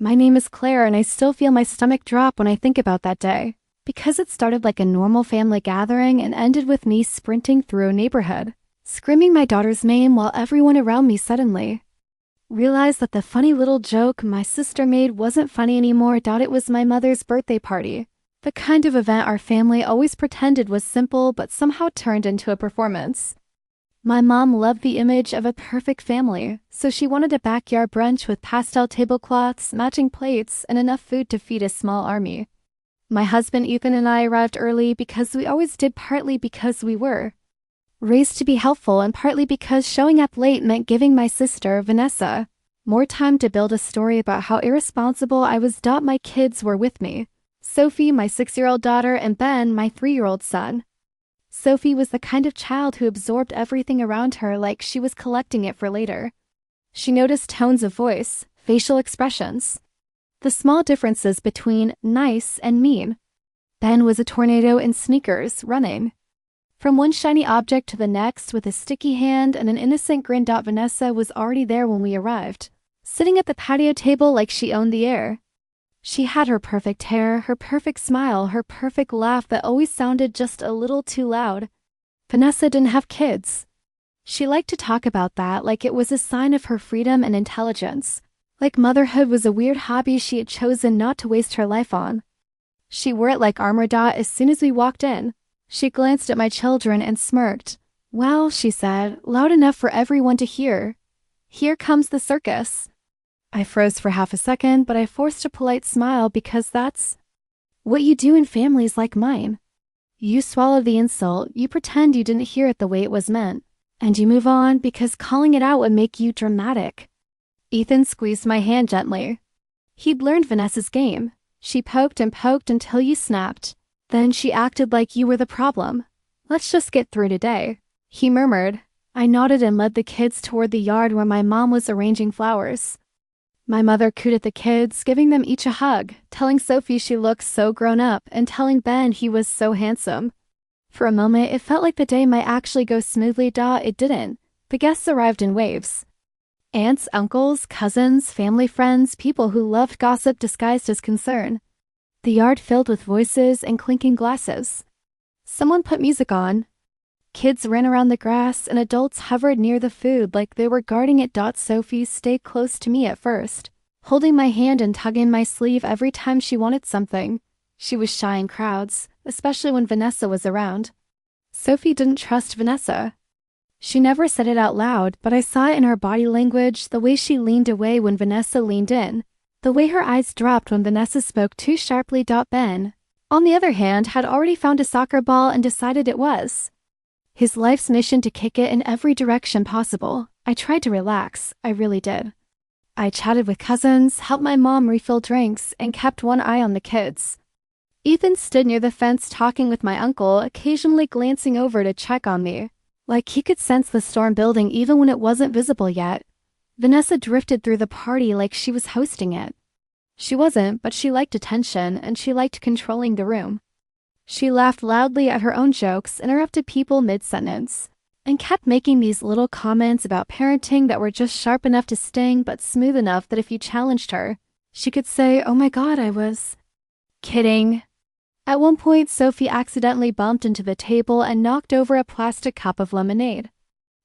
My name is Claire, and I still feel my stomach drop when I think about that day. Because it started like a normal family gathering and ended with me sprinting through a neighborhood, screaming my daughter's name while everyone around me suddenly realized that the funny little joke my sister made wasn't funny anymore. It was my mother's birthday party. The kind of event our family always pretended was simple but somehow turned into a performance. My mom loved the image of a perfect family, so she wanted a backyard brunch with pastel tablecloths, matching plates, and enough food to feed a small army. My husband Ethan and I arrived early because we always did, partly because we were raised to be helpful and partly because showing up late meant giving my sister, Vanessa, more time to build a story about how irresponsible I was. My kids were with me. Sophie, my 6-year-old daughter, and Ben, my 3-year-old son. Sophie was the kind of child who absorbed everything around her like she was collecting it for later. She noticed tones of voice, facial expressions, the small differences between nice and mean. Ben was a tornado in sneakers, running from one shiny object to the next with a sticky hand and an innocent grin. Vanessa was already there when we arrived, sitting at the patio table like she owned the air. She had her perfect hair, her perfect smile, her perfect laugh that always sounded just a little too loud. Vanessa didn't have kids. She liked to talk about that like it was a sign of her freedom and intelligence, like motherhood was a weird hobby she had chosen not to waste her life on. She wore it like armor. As soon as we walked in, she glanced at my children and smirked. "Well," she said, loud enough for everyone to hear, "here comes the circus." I froze for half a second, but I forced a polite smile because that's what you do in families like mine. You swallow the insult, you pretend you didn't hear it the way it was meant, and you move on because calling it out would make you dramatic. Ethan squeezed my hand gently. He'd learned Vanessa's game. She poked and poked until you snapped. Then she acted like you were the problem. "Let's just get through today," he murmured. I nodded and led the kids toward the yard where my mom was arranging flowers. My mother cooed at the kids, giving them each a hug, telling Sophie she looked so grown up, and telling Ben he was so handsome. For a moment, it felt like the day might actually go smoothly. It didn't. The guests arrived in waves. Aunts, uncles, cousins, family friends, people who loved gossip disguised as concern. The yard filled with voices and clinking glasses. Someone put music on. Kids ran around the grass, and adults hovered near the food like they were guarding it. Sophie stayed close to me at first, holding my hand and tugging my sleeve every time she wanted something. She was shy in crowds, especially when Vanessa was around. Sophie didn't trust Vanessa. She never said it out loud, but I saw it in her body language, the way she leaned away when Vanessa leaned in, the way her eyes dropped when Vanessa spoke too sharply. Ben, on the other hand, had already found a soccer ball and decided it was his life's mission to kick it in every direction possible. I tried to relax, I really did. I chatted with cousins, helped my mom refill drinks, and kept one eye on the kids. Ethan stood near the fence talking with my uncle, occasionally glancing over to check on me, like he could sense the storm building even when it wasn't visible yet. Vanessa drifted through the party like she was hosting it. She wasn't, but she liked attention, and she liked controlling the room. She laughed loudly at her own jokes, interrupted people mid-sentence, and kept making these little comments about parenting that were just sharp enough to sting but smooth enough that if you challenged her, she could say, "Oh my God, I was kidding." At one point, Sophie accidentally bumped into the table and knocked over a plastic cup of lemonade.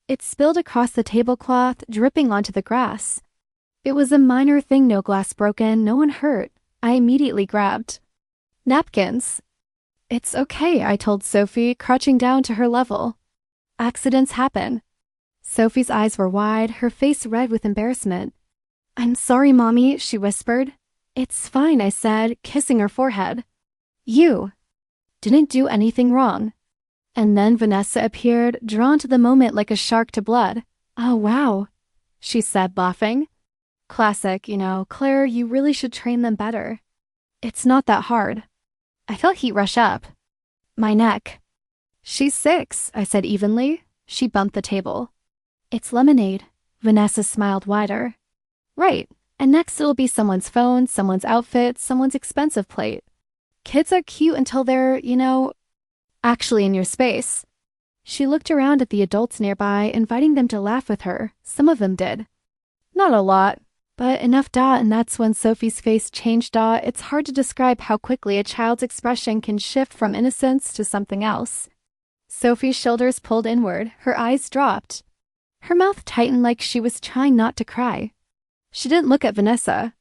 It spilled across the tablecloth, dripping onto the grass. It was a minor thing, no glass broken, no one hurt. I immediately grabbed napkins. "It's okay," I told Sophie, crouching down to her level. "Accidents happen." Sophie's eyes were wide, her face red with embarrassment. "I'm sorry, Mommy," she whispered. "It's fine," I said, kissing her forehead. "You didn't do anything wrong." And then Vanessa appeared, drawn to the moment like a shark to blood. "Oh, wow," she said, laughing. "Classic, Claire, you really should train them better. It's not that hard." I felt heat rush up my neck. "She's 6, I said evenly. She bumped the table. "It's lemonade." Vanessa smiled wider. "Right, and next it'll be someone's phone, someone's outfit, someone's expensive plate. Kids are cute until they're, actually in your space." She looked around at the adults nearby, inviting them to laugh with her. Some of them did. Not a lot. But enough da, and that's when Sophie's face changed da. It's hard to describe how quickly a child's expression can shift from innocence to something else. Sophie's shoulders pulled inward, her eyes dropped. Her mouth tightened like she was trying not to cry. She didn't look at Vanessa.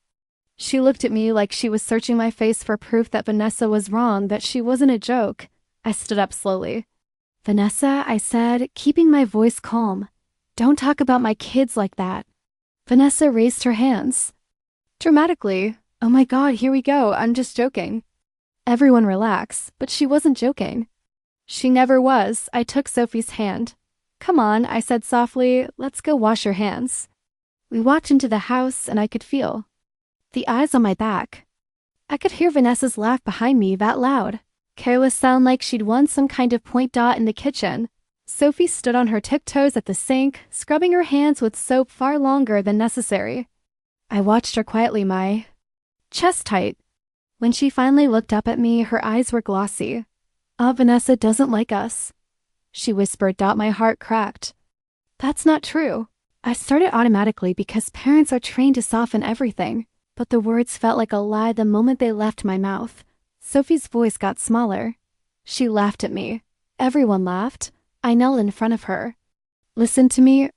She looked at me like she was searching my face for proof that Vanessa was wrong, that she wasn't a joke. I stood up slowly. Vanessa, I said, keeping my voice calm. Don't talk about my kids like that. Vanessa raised her hands. Dramatically, oh my God, here we go, I'm just joking. Everyone relax, but she wasn't joking. She never was. I took Sophie's hand. Come on, I said softly, let's go wash your hands. We walked into the house and I could feel the eyes on my back. I could hear Vanessa's laugh behind me that loud. Careless sound like she'd won some kind of point dot in the kitchen. Sophie stood on her tiptoes at the sink, scrubbing her hands with soap far longer than necessary. I watched her quietly, my chest tight. When she finally looked up at me, her eyes were glossy. Vanessa doesn't like us, she whispered. My heart cracked. That's not true. I started automatically because parents are trained to soften everything, but the words felt like a lie the moment they left my mouth. Sophie's voice got smaller. She laughed at me. Everyone laughed. I knelt in front of her. Listen to me.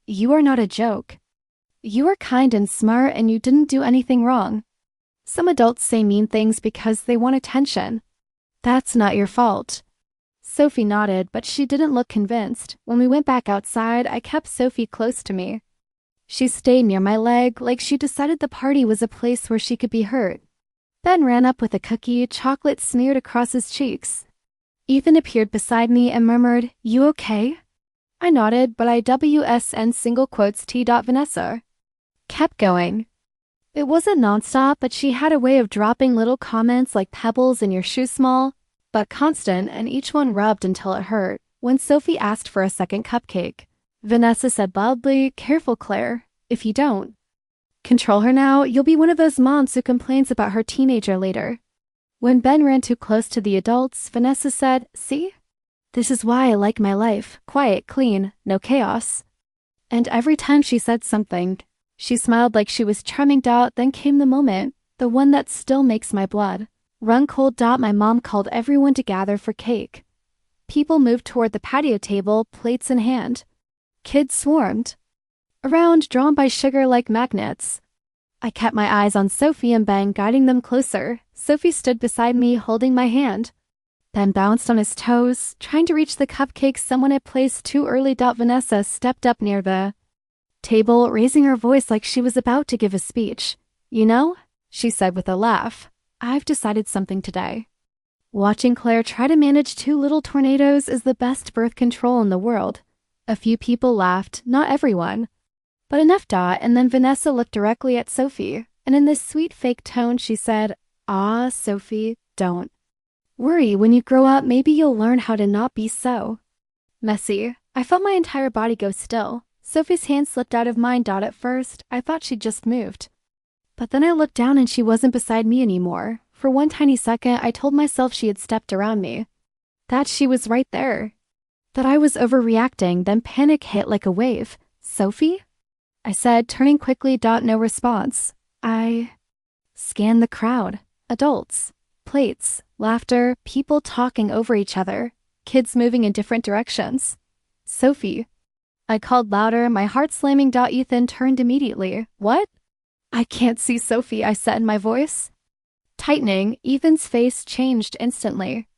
You are not a joke. You are kind and smart and you didn't do anything wrong. Some adults say mean things because they want attention. That's not your fault. Sophie nodded, but she didn't look convinced. When we went back outside, I kept Sophie close to me. She stayed near my leg, like she decided the party was a place where she could be hurt. Ben ran up with a cookie, chocolate smeared across his cheeks. Ethan appeared beside me and murmured, "You okay?" I nodded, but I WSN single quotes T. Vanessa kept going. It wasn't nonstop, but she had a way of dropping little comments like pebbles in your shoe small, but constant, and each one rubbed until it hurt. When Sophie asked for a second cupcake, Vanessa said loudly, "Careful, Claire. If you don't control her now, you'll be one of those moms who complains about her teenager later." When Ben ran too close to the adults, Vanessa said, "See? This is why I like my life. Quiet, clean, no chaos." And every time she said something, she smiled like she was charming. Then came the moment, the one that still makes my blood run cold. My mom called everyone to gather for cake. People moved toward the patio table, plates in hand. Kids swarmed around, drawn by sugar like magnets. I kept my eyes on Sophie and Ben, guiding them closer. Sophie stood beside me, holding my hand. Ben bounced on his toes, trying to reach the cupcakes someone had placed too early. Vanessa stepped up near the table, raising her voice like she was about to give a speech. "You know," she said with a laugh, "I've decided something today. Watching Claire try to manage two little tornadoes is the best birth control in the world." A few people laughed, not everyone, but enough. And then Vanessa looked directly at Sophie, and in this sweet fake tone she said, Sophie, don't worry. When you grow up, maybe you'll learn how to not be so messy." I felt my entire body go still. Sophie's hand slipped out of mine. At first, I thought she'd just moved. But then I looked down and she wasn't beside me anymore. For one tiny second, I told myself she had stepped around me, that she was right there, that I was overreacting. Then panic hit like a wave. "Sophie?" I said, turning quickly. No response. I scanned the crowd. Adults, plates, laughter, people talking over each other, kids moving in different directions. "Sophie," I called louder, my heart slamming. Ethan turned immediately. "What?" "I can't see Sophie," I said, my voice tightening. Ethan's face changed instantly.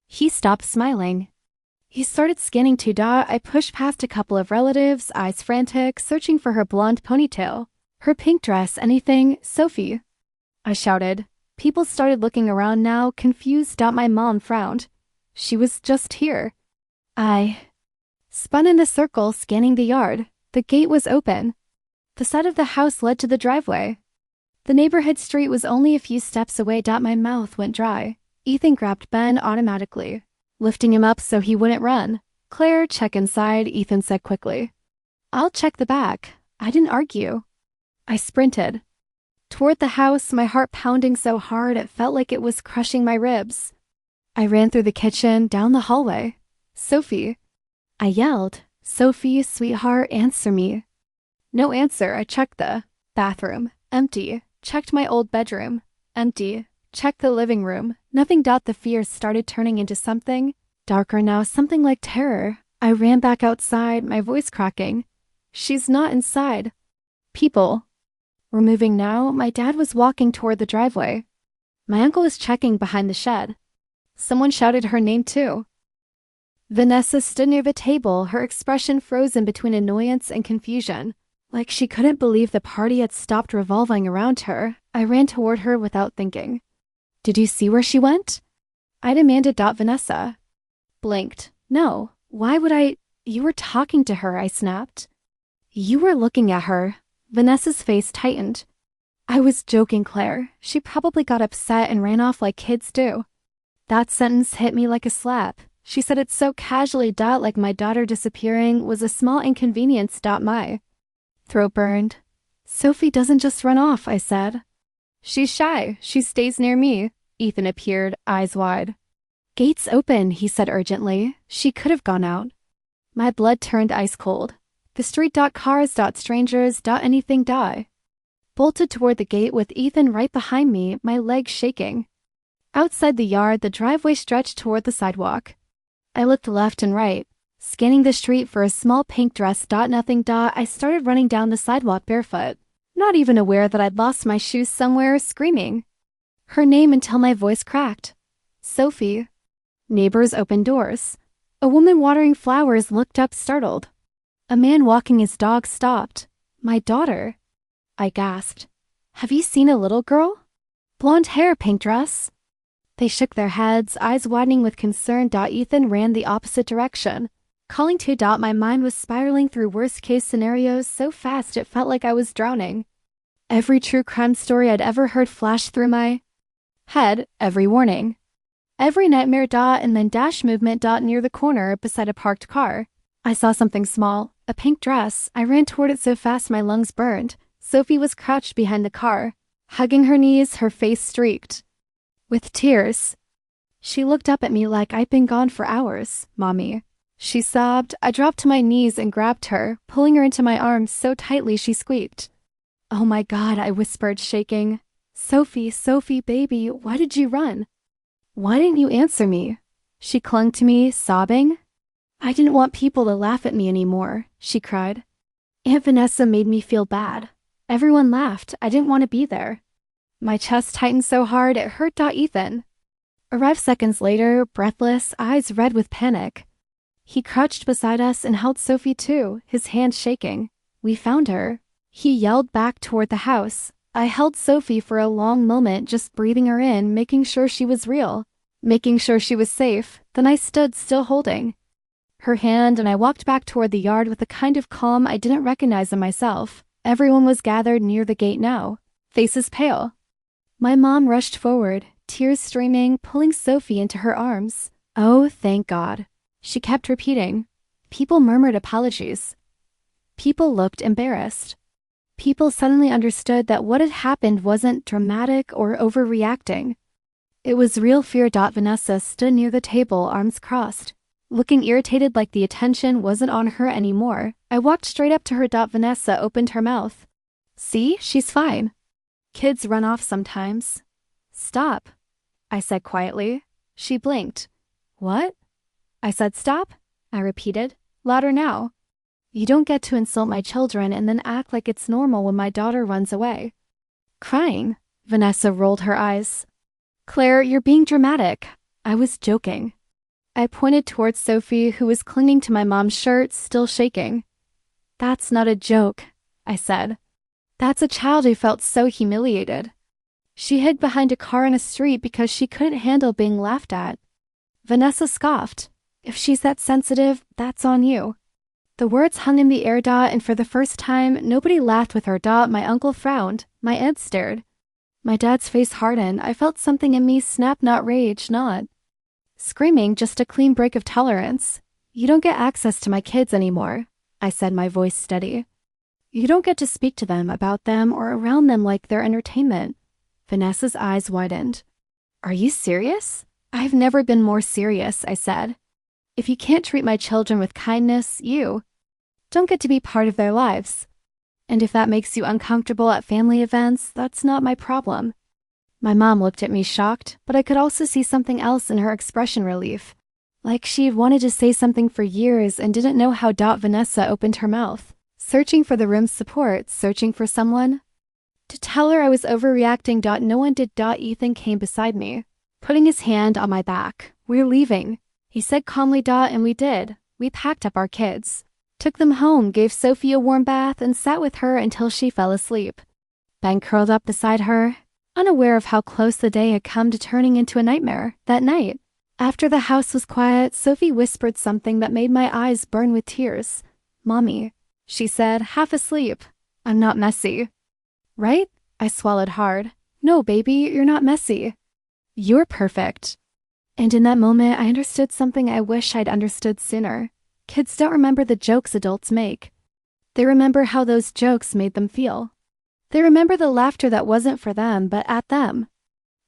He stopped smiling. He started scanning too. I pushed past a couple of relatives, eyes frantic, searching for her blonde ponytail, her pink dress, anything. "Sophie," I shouted. People started looking around now, confused. My mom frowned. She was just here. I spun in a circle, scanning the yard. The gate was open. The side of the house led to the driveway. The neighborhood street was only a few steps away. My mouth went dry. Ethan grabbed Ben automatically, lifting him up so he wouldn't run. "Claire, check inside," Ethan said quickly. "I'll check the back." I didn't argue. I sprinted toward the house, my heart pounding so hard it felt like it was crushing my ribs. I ran through the kitchen, down the hallway. "Sophie," I yelled. "Sophie, sweetheart, answer me." No answer. I checked the Bathroom. Empty. Checked my old bedroom. Empty. Checked the living room. Nothing. The fear started turning into something darker now, something like terror. I ran back outside, my voice cracking. She's not inside. People were moving now. My dad was walking toward the driveway. My uncle was checking behind the shed. Someone shouted her name too. Vanessa stood near the table, her expression frozen between annoyance and confusion, like she couldn't believe the party had stopped revolving around her. I ran toward her without thinking. Did you see where she went? I demanded. Vanessa blinked. No, why would I? You were talking to her, I snapped. You were looking at her. Vanessa's face tightened. I was joking, Claire. She probably got upset and ran off like kids do. That sentence hit me like a slap. She said it so casually. Like my daughter disappearing was a small inconvenience. My throat burned. Sophie doesn't just run off, I said. She's shy. She stays near me. Ethan appeared, eyes wide. Gates open, he said urgently. She could have gone out. My blood turned ice cold. The street. Cars. Strangers. Anything. Bolted toward the gate with Ethan right behind me, my legs shaking. Outside the yard, the driveway stretched toward the sidewalk. I looked left and right, scanning the street for a small pink dress. Nothing. I started running down the sidewalk barefoot, not even aware that I'd lost my shoes somewhere, screaming her name until my voice cracked. Sophie. Neighbors opened doors. A woman watering flowers looked up startled. A man walking his dog stopped. My daughter. I gasped. Have you seen a little girl? Blonde hair, pink dress. They shook their heads, eyes widening with concern. Ethan ran the opposite direction, calling to. My mind was spiraling through worst-case scenarios so fast it felt like I was drowning. Every true crime story I'd ever heard flashed through my head, every warning. Every nightmare. And then dash movement. Near the corner, beside a parked car. I saw something small, a pink dress. I ran toward it so fast my lungs burned. Sophie was crouched behind the car, hugging her knees, her face streaked with tears. She looked up at me like I'd been gone for hours. Mommy. She sobbed. I dropped to my knees and grabbed her, pulling her into my arms so tightly she squeaked. Oh my God, I whispered, shaking. Sophie, Sophie, baby, why did you run? Why didn't you answer me? She clung to me, sobbing. I didn't want people to laugh at me anymore, she cried. Aunt Vanessa made me feel bad. Everyone laughed. I didn't want to be there. My chest tightened so hard it hurt. Ethan arrived seconds later, breathless, eyes red with panic. He crouched beside us and held Sophie too, his hands shaking. We found her. He yelled back toward the house. I held Sophie for a long moment, just breathing her in, making sure she was real, making sure she was safe. Then I stood still holding her hand and I walked back toward the yard with a kind of calm I didn't recognize in myself. Everyone was gathered near the gate now, faces pale. My mom rushed forward, tears streaming, pulling Sophie into her arms. Oh, thank God. She kept repeating. People murmured apologies. People looked embarrassed. People suddenly understood that what had happened wasn't dramatic or overreacting. It was real fear. Vanessa stood near the table, arms crossed, looking irritated like the attention wasn't on her anymore. I walked straight up to her. Vanessa opened her mouth. See, she's fine. Kids run off sometimes. Stop, I said quietly. She blinked. What? I said stop, I repeated, louder now. You don't get to insult my children and then act like it's normal when my daughter runs away. Crying. Vanessa rolled her eyes. Claire, you're being dramatic. I was joking. I pointed towards Sophie, who was clinging to my mom's shirt, still shaking. That's not a joke, I said. That's a child who felt so humiliated. She hid behind a car in a street because she couldn't handle being laughed at. Vanessa scoffed. If she's that sensitive, that's on you. The words hung in the air. And for the first time, nobody laughed with her. My uncle frowned. My aunt stared. My dad's face hardened. I felt something in me snap, not rage, not screaming, just a clean break of tolerance. You don't get access to my kids anymore, I said, my voice steady. You don't get to speak to them, about them, or around them like they're entertainment. Vanessa's eyes widened. Are you serious? I've never been more serious, I said. If you can't treat my children with kindness, you don't get to be part of their lives. And if that makes you uncomfortable at family events, that's not my problem. My mom looked at me shocked, but I could also see something else in her expression relief. Like she'd wanted to say something for years and didn't know how. Vanessa opened her mouth, searching for the room's support, searching for someone. To tell her I was overreacting. No one did. Ethan came beside me, putting his hand on my back. We're leaving, he said calmly. And we did. We packed up our kids, took them home, gave Sophie a warm bath, and sat with her until she fell asleep. Ben curled up beside her, unaware of how close the day had come to turning into a nightmare. That night, after the house was quiet, Sophie whispered something that made my eyes burn with tears. "Mommy," she said, half asleep, "I'm not messy." "Right?" I swallowed hard. "No, baby, you're not messy. You're perfect." And in that moment, I understood something I wish I'd understood sooner. Kids don't remember the jokes adults make. They remember how those jokes made them feel. They remember the laughter that wasn't for them, but at them.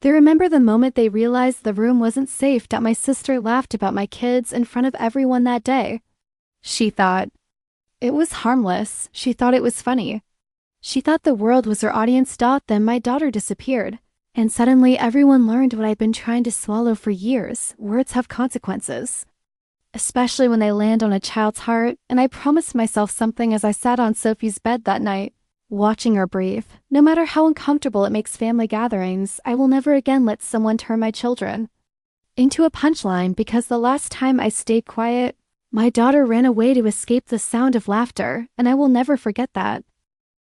They remember the moment they realized the room wasn't safe. My sister laughed about my kids in front of everyone that day. She thought it was harmless. She thought it was funny. She thought the world was her audience. Then my daughter disappeared. And suddenly everyone learned what I'd been trying to swallow for years. Words have consequences, especially when they land on a child's heart. And I promised myself something as I sat on Sophie's bed that night, watching her breathe. No matter how uncomfortable it makes family gatherings, I will never again let someone turn my children into a punchline, because the last time I stayed quiet, my daughter ran away to escape the sound of laughter, and I will never forget that.